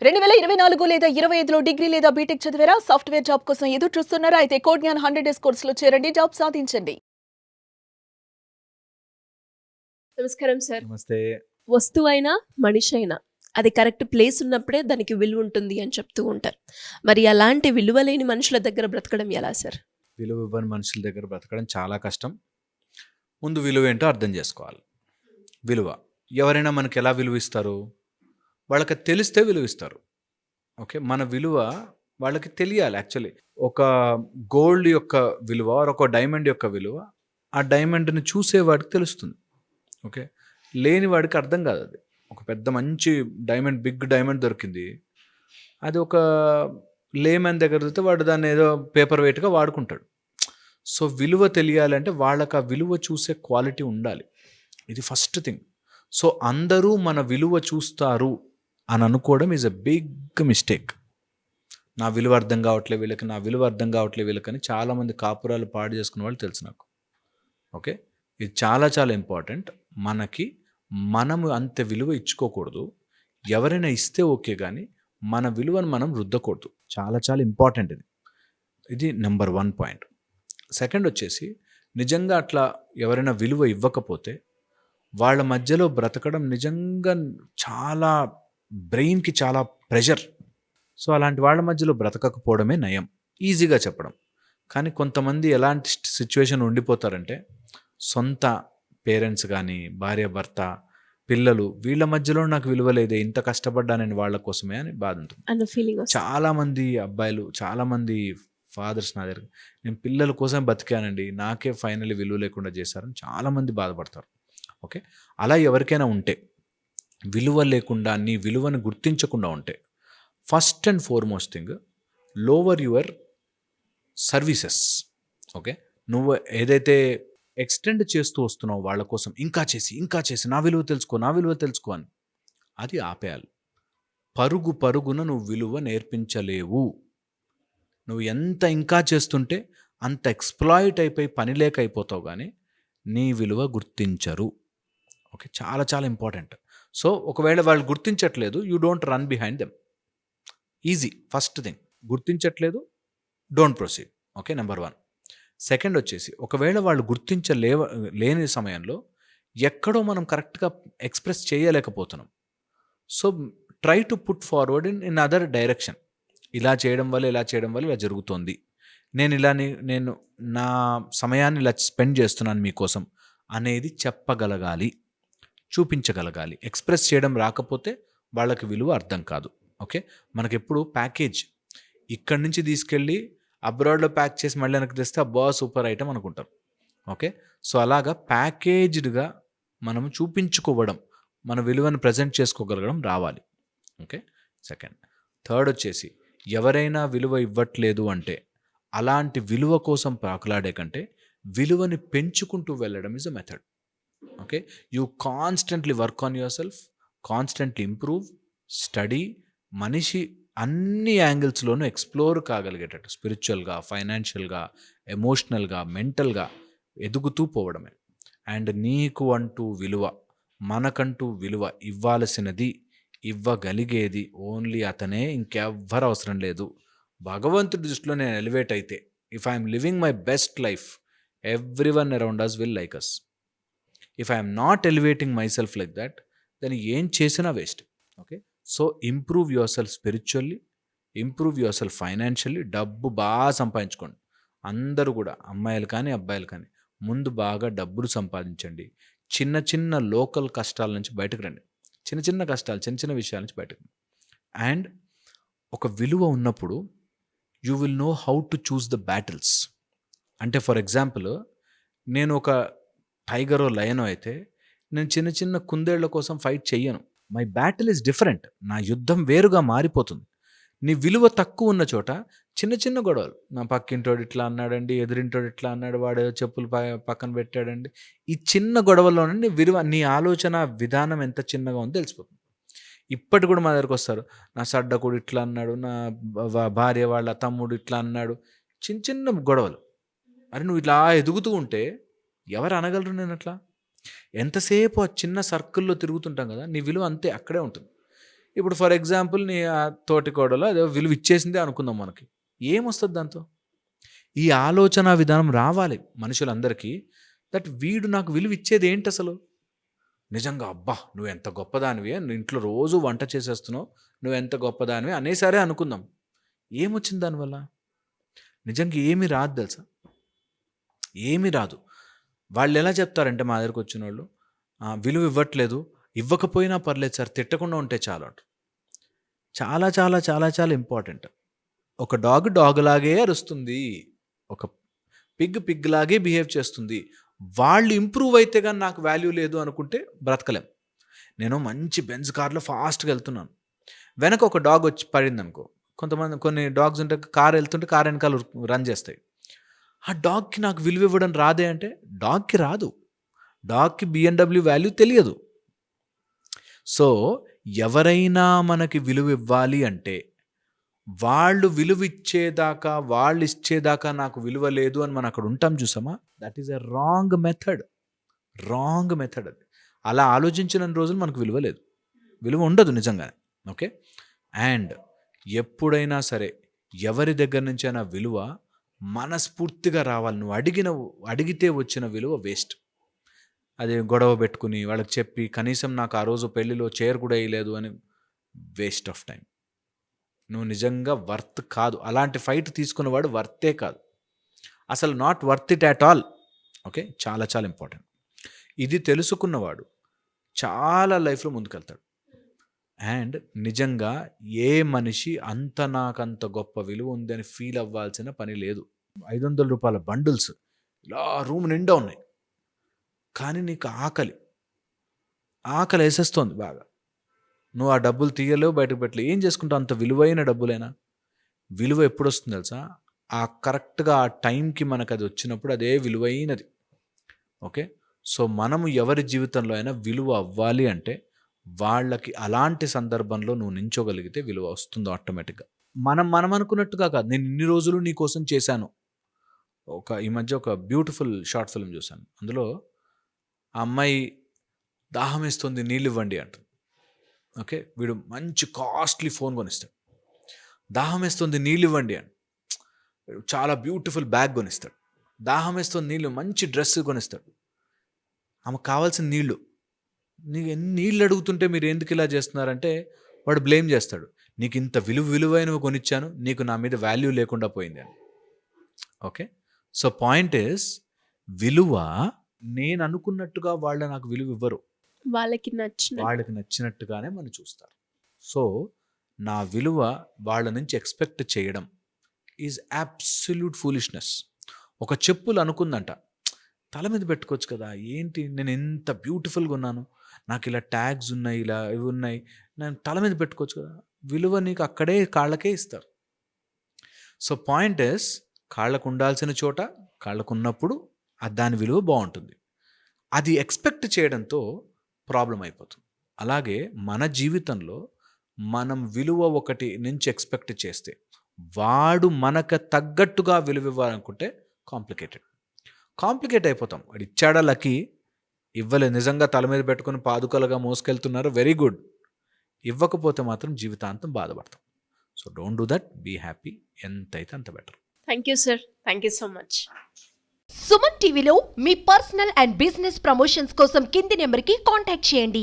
2024 లేదా 25లో డిగ్రీ లేదా బీటెక్ చదివారా? సాఫ్ట్‌వేర్ జాబ్ కోసం ఎదురు చూస్తున్నారా? అయితే కోడ్ జ్ఞాన్ 100 డేస్ కోర్సులో చేరండి. జాబ్ సాధించండి. నమస్కారం సార్. నమస్తే. వస్తువైనా, మనిషైనా అది కరెక్ట్ ప్లేస్ ఉన్నప్పుడే దానికి విలువ ఉంటుంది అని చెప్తూ ఉంటారు. మరి అలాంటి విలువ లేని మనుషుల దగ్గర బ్రతకడం ఎలా సార్? విలువ ఇవ్వని మనుషుల దగ్గర బ్రతకడం చాలా కష్టం. ముందు విలువ ఏంటో అర్థం చేసుకోవాలి. విలువ ఎవరైనా మనకి ఎలా విలువ ఇస్తారు? వాళ్ళకి తెలిస్తే విలువ ఇస్తారు. ఓకే, మన విలువ వాళ్ళకి తెలియాలి. యాక్చువల్లీ ఒక గోల్డ్ యొక్క విలువ ఒక డైమండ్ యొక్క విలువ ఆ డైమండ్ని చూసేవాడికి తెలుస్తుంది. ఓకే, లేని వాడికి అర్థం కాదు. అది ఒక పెద్ద మంచి డైమండ్, బిగ్ డైమండ్ దొరికింది, అది ఒక లేమన్ దగ్గర దొరికితే వాడు దాన్ని ఏదో పేపర్ వెయిట్గా వాడుకుంటాడు. సో విలువ తెలియాలంటే వాళ్ళకి ఆ విలువ చూసే క్వాలిటీ ఉండాలి. ఇది ఫస్ట్ థింగ్. సో అందరూ మన విలువ చూస్తారు అని అనుకోవడం ఈజ్ అ బిగ్ మిస్టేక్. నా విలువ అర్థం కావట్లే వీళ్ళకి, నా విలువ అర్థం కావట్లే వీళ్ళకని చాలామంది కాపురాలు పాడు చేసుకునే వాళ్ళు తెలుసు నాకు. ఓకే, ఇది చాలా చాలా ఇంపార్టెంట్. మనము అంత విలువ ఇచ్చుకోకూడదు. ఎవరైనా ఇస్తే ఓకే, కానీ మన విలువను మనం రుద్దకూడదు. చాలా చాలా ఇంపార్టెంట్ ఇది నెంబర్ 1 పాయింట్. సెకండ్ వచ్చేసి, నిజంగా అట్లా ఎవరైనా విలువ ఇవ్వకపోతే వాళ్ళ మధ్యలో బ్రతకడం నిజంగా చాలా బ్రెయిన్కి చాలా ప్రెషర్. సో అలాంటి వాళ్ళ మధ్యలో బ్రతకకపోవడమే నయం, ఈజీగా చెప్పడం. కానీ కొంతమంది ఎలాంటి సిచ్యువేషన్ ఉండిపోతారంటే, సొంత పేరెంట్స్ కానీ భార్య భర్త పిల్లలు వీళ్ళ మధ్యలో నాకు విలువ లేదే, ఇంత కష్టపడ్డానని వాళ్ళ కోసమే అని బాధ ఉంటుంది. అన్న ఫీలింగ్ వస్తుంది. చాలామంది అబ్బాయిలు, చాలామంది ఫాదర్స్ నా దగ్గర, నేను పిల్లల కోసం బతికానండి, నాకే ఫైనల్లీ విలువ లేకుండా చేశారని చాలామంది బాధపడతారు. ఓకే, అలా ఎవరికైనా ఉంటే, విలువ లేకుండా నీ విలువను గుర్తించకుండా ఉంటే, first and foremost thing, lower your services. Okay, నువ్వు ఏదైతే ఎక్స్టెండ్ చేస్తూ వస్తున్నావు వాళ్ళ కోసం, ఇంకా చేసి నా విలువ తెలుసుకో అని, అది ఆపేయాలి. పరుగున నువ్వు విలువ నేర్పించలేవు. నువ్వు ఎంత ఇంకా చేస్తుంటే అంత ఎక్స్ప్లాయిట్ అయిపోయి పని లేక అయిపోతావు, కానీ నీ విలువ గుర్తించరు. ఓకే, చాలా చాలా ఇంపార్టెంట్. సో ఒకవేళ వాళ్ళు గుర్తించట్లేదు, you don't run behind them. Easy. First thing, గుర్తించట్లేదు, don't proceed. Okay, number 1. Second వచ్చేసి, ఒకవేళ వాళ్ళు లేని సమయంలో ఎక్కడో మనం కరెక్ట్గా ఎక్స్ప్రెస్ చేయలేకపోతున్నాం. So try to put forward in other direction. ఇలా చేయడం వల్ల ఇలా జరుగుతోంది, నేను నా సమయాన్ని ఇలా స్పెండ్ చేస్తున్నాను మీకోసం అనేది చెప్పగలగాలి, చూపించగలగాలి. ఎక్స్ప్రెస్ చేయడం రాకపోతే వాళ్ళకి విలువ అర్థం కాదు. ఓకే, మనకెప్పుడు ప్యాకేజ్ ఇక్కడి నుంచి తీసుకెళ్ళి అబ్రాడ్లో ప్యాక్ చేసి మళ్ళీ వెనక్కి తెస్తే అబ్బా సూపర్ ఐటమ్ అనుకుంటారు. ఓకే, సో అలాగా ప్యాకేజ్డ్గా మనం చూపించుకోవడం, మన విలువను ప్రజెంట్ చేసుకోగలగడం రావాలి. Okay, second. థర్డ్ వచ్చేసి, ఎవరైనా విలువ ఇవ్వట్లేదు అంటే అలాంటి విలువ కోసం పాకులాడే కంటే విలువని పెంచుకుంటూ వెళ్ళడం is a method. Okay, you constantly work on your self, constantly improve, study. మనిషి అన్ని యాంగిల్స్లోనూ ఎక్స్ప్లోర్ కాగలిగేటట్టు స్పిరిచువల్గా, ఫైనాన్షియల్గా, ఎమోషనల్గా, మెంటల్గా ఎదుగుతూ పోవడమే. అండ్ నీకు అంటూ విలువ, మనకంటూ విలువ ఇవ్వాల్సినది, ఇవ్వగలిగేది ఓన్లీ అతనే, ఇంకెవ్వరు అవసరం లేదు. భగవంతుడి దృష్టిలో నేను ఎలివేట్ అయితే, if I'm living my best life, everyone around us will like us. If I'm not elevating myself like that, దాన్ని ఏం చేసినా waste. Okay, so improve yourself spiritually, improve yourself financially. డబ్బు బాగా సంపాదించుకోండి. అందరూ కూడా, అమ్మాయిలు కానీ అబ్బాయిలు కానీ, ముందు బాగా డబ్బులు సంపాదించండి. చిన్న చిన్న లోకల్ కష్టాల నుంచి బయటకు రండి. చిన్న చిన్న కష్టాలు, చిన్న చిన్న విషయాల నుంచి బయటకు. అండ్ ఒక విలువ ఉన్నప్పుడు you will know how to choose the battles. అంటే ఫర్ ఎగ్జాంపుల్, నేను ఒక టైగరో లయనో అయితే నేను చిన్న చిన్న కుందేళ్ల కోసం ఫైట్ చెయ్యను. My battle is different. నా యుద్ధం వేరుగా మారిపోతుంది. నీ విలువ తక్కువ ఉన్న చోట చిన్న చిన్న గొడవలు, నా పక్కింటోడు ఇట్లా అన్నాడండి, ఎదురింటోడు ఇట్లా అన్నాడు, వాడు చెప్పులు పక్కన పెట్టాడండి, ఈ చిన్న గొడవల్లోనే నీ విలువ, నీ ఆలోచన విధానం ఎంత చిన్నగా ఉందో తెలిసిపోతుంది. ఇప్పటి కూడా మా దగ్గరకు వస్తారు, నా సడ్డకుడు ఇట్లా అన్నాడు, నా భార్య వాళ్ళ తమ్ముడు ఇట్లా అన్నాడు, చిన్న చిన్న గొడవలు. అరే నువ్వు ఇట్లా ఎదుగుతూ ఉంటే ఎవరు అనగలరు నేను అట్లా? ఎంతసేపు ఆ చిన్న సర్కిల్లో తిరుగుతుంటాం కదా, నీ విలువ అంతే అక్కడే ఉంటుంది. ఇప్పుడు ఫర్ ఎగ్జాంపుల్ నీ తోటి కోడలో అదే విలువ ఇచ్చేసిందే అనుకుందాం, మనకి ఏమొస్తుంది దాంతో? ఈ ఆలోచన విధానం రావాలి మనుషులందరికీ, దట్ వీడు నాకు విలువ ఇచ్చేది ఏంటి అసలు నిజంగా. అబ్బా నువ్వు ఎంత గొప్పదానివి, నువ్వు ఇంట్లో రోజు వంట చేసేస్తున్నావు, నువ్వు ఎంత గొప్పదానివి అనేసరే అనుకుందాం. ఏమొచ్చింది దానివల్ల? నిజంగా ఏమీ రాదు తెలుసా, ఏమీ రాదు. వాళ్ళు ఎలా చెప్తారంటే మా దగ్గరకు వచ్చిన వాళ్ళు, విలువ ఇవ్వట్లేదు, ఇవ్వకపోయినా పర్లేదు సార్, తిట్టకుండా ఉంటే చాలు అంటారు. చాలా చాలా చాలా చాలా ఇంపార్టెంట్. ఒక డాగ్ లాగే అరుస్తుంది, ఒక పిగ్ లాగే బిహేవ్ చేస్తుంది. వాళ్ళు ఇంప్రూవ్ అయితే కానీ నాకు వాల్యూ లేదు అనుకుంటే బ్రతకలేం. నేను మంచి బెంజ్ కార్లో ఫాస్ట్గా వెళ్తున్నాను, వెనక ఒక డాగ్ వచ్చి పడింది అనుకో. కొన్ని డాగ్స్ ఉంటే కార్ వెళ్తుంటే కార్ వెనకాల రన్ చేస్తాయి. ఆ డాగ్కి నాకు విలువ ఇవ్వడం రాదే అంటే డాగ్కి రాదు, డాగ్కి BMW వాల్యూ తెలియదు. సో ఎవరైనా మనకి విలువ ఇవ్వాలి అంటే వాళ్ళు విలువ ఇచ్చేదాకా, వాళ్ళు ఇచ్చేదాకా నాకు విలువ లేదు అని మనం అక్కడ ఉంటాం చూసామా, that is a wrong method అది. అలా ఆలోచించిన రోజులు మనకు విలువ లేదు, విలువ ఉండదు నిజంగానే. ఓకే, అండ్ ఎప్పుడైనా సరే ఎవరి దగ్గర నుంచైనా విలువ మనస్ఫూర్తిగా రావాలి. నువ్వు అడిగితే వచ్చిన విలువ వేస్ట్. అది గొడవ పెట్టుకుని వాళ్ళకి చెప్పి కనీసం నాకు ఆ రోజు పెళ్ళిలో చైర్ కూడా వేయలేదు అని, వేస్ట్ ఆఫ్ టైం. నువ్వు నిజంగా వర్త్ కాదు, అలాంటి ఫైట్ తీసుకున్నవాడు వర్తే కాదు, అసలు not worth it at all. Okay, చాలా చాలా ఇంపార్టెంట్. ఇది తెలుసుకున్నవాడు చాలా లైఫ్లో ముందుకెళ్తాడు. అండ్ నిజంగా ఏ మనిషి నాకంత గొప్ప విలువ ఉంది అని ఫీల్ అవ్వాల్సిన పని లేదు. 500 రూపాయల బండిల్స్ ఇలా రూమ్ నిండా ఉన్నాయి, కానీ నీకు ఆకలి వేసేస్తోంది బాగా, నువ్వు ఆ డబ్బులు తీయలేవు, బయటకు పెట్టలేవు, ఏం చేసుకుంటావు? అంత విలువైన డబ్బులైనా. విలువ ఎప్పుడు వస్తుంది తెలుసా? కరెక్ట్గా ఆ టైంకి మనకు అది వచ్చినప్పుడు అదే విలువైనది. ఓకే, సో మనము ఎవరి జీవితంలో అయినా విలువ అవ్వాలి అంటే వాళ్ళకి అలాంటి సందర్భంలో నువ్వు నించోగలిగితే విలువ వస్తుందో ఆటోమేటిక్గా. మనం అనుకున్నట్టుగా కాదు. నేను ఇన్ని రోజులు నీ కోసం చేశాను. ఈ మధ్య ఒక బ్యూటిఫుల్ షార్ట్ ఫిల్మ్ చూశాను. అందులో ఆ అమ్మాయి దాహం వేస్తుంది, నీళ్ళు ఇవ్వండి అంటుంది. ఓకే, వీడు మంచి కాస్ట్లీ ఫోన్ కొనిస్తాడు. దాహం వేస్తుంది నీళ్ళు ఇవ్వండి అని చాలా బ్యూటిఫుల్ బ్యాగ్ కొనిస్తాడు. దాహం వేస్తుంది నీళ్ళు, మంచి డ్రెస్ కొనిస్తాడు. ఆమెకు కావాల్సిన నీళ్ళు. నీకు ఎన్ని నీళ్ళు అడుగుతుంటే మీరు ఎందుకు ఇలా చేస్తున్నారంటే వాడు బ్లేమ్ చేస్తాడు. నీకు ఇంత విలువైనవి కొనిచ్చాను, నీకు నా మీద వాల్యూ లేకుండా పోయింది అని. ఓకే, సో పాయింట్ ఈస్, విలువ నేను అనుకున్నట్టుగా వాళ్ళు నాకు విలువ ఇవ్వరు, వాళ్ళకి నచ్చినట్టుగానే మనం చూస్తారు. సో నా విలువ వాళ్ళ నుంచి ఎక్స్పెక్ట్ చేయడం ఈజ్ అబ్సల్యూట్ ఫూలిష్నెస్. ఒక చెప్పులు అనుకుందంట, తల మీద పెట్టుకోవచ్చు కదా, ఏంటి నేను ఎంత బ్యూటిఫుల్గా ఉన్నాను, నాకు ఇలా ట్యాగ్స్ ఉన్నాయి, ఇలా ఇవి ఉన్నాయి, నేను తల మీద పెట్టుకోవచ్చు కదా. విలువ నీకు అక్కడే కాళ్ళకే ఇస్తారు. సో పాయింట్ ఇస్, కాళ్ళకు ఉండాల్సిన చోట కాళ్ళకు ఉన్నప్పుడు దాని విలువ బాగుంటుంది. అది ఎక్స్పెక్ట్ చేయడంతో ప్రాబ్లం అయిపోతుంది. అలాగే మన జీవితంలో మనం విలువ ఒకటి నుంచి ఎక్స్పెక్ట్ చేస్తే వాడు మనకు తగ్గట్టుగా విలువ ఇవ్వాలనుకుంటే కాంప్లికేట్ అయిపోతాం. వాడు ఇచ్చాడా లక్కీ, ఇవ్వలేదు, నిజంగా తల మీద పెట్టుకుని పాదుకలుగా మోసుకెళ్తున్నారు, వెరీ గుడ్. ఇవ్వకపోతే మాత్రం జీవితాంతం బాధపడతాం. So don't do that, be happy. ఎంతైతే అంత better. Thank you sir, thank you so much. Suman టీవీలో మీ పర్సనల్ అండ్ బిజినెస్ ప్రమోషన్స్ కోసం కింది నెంబర్కి కాంటాక్ట్ చేయండి.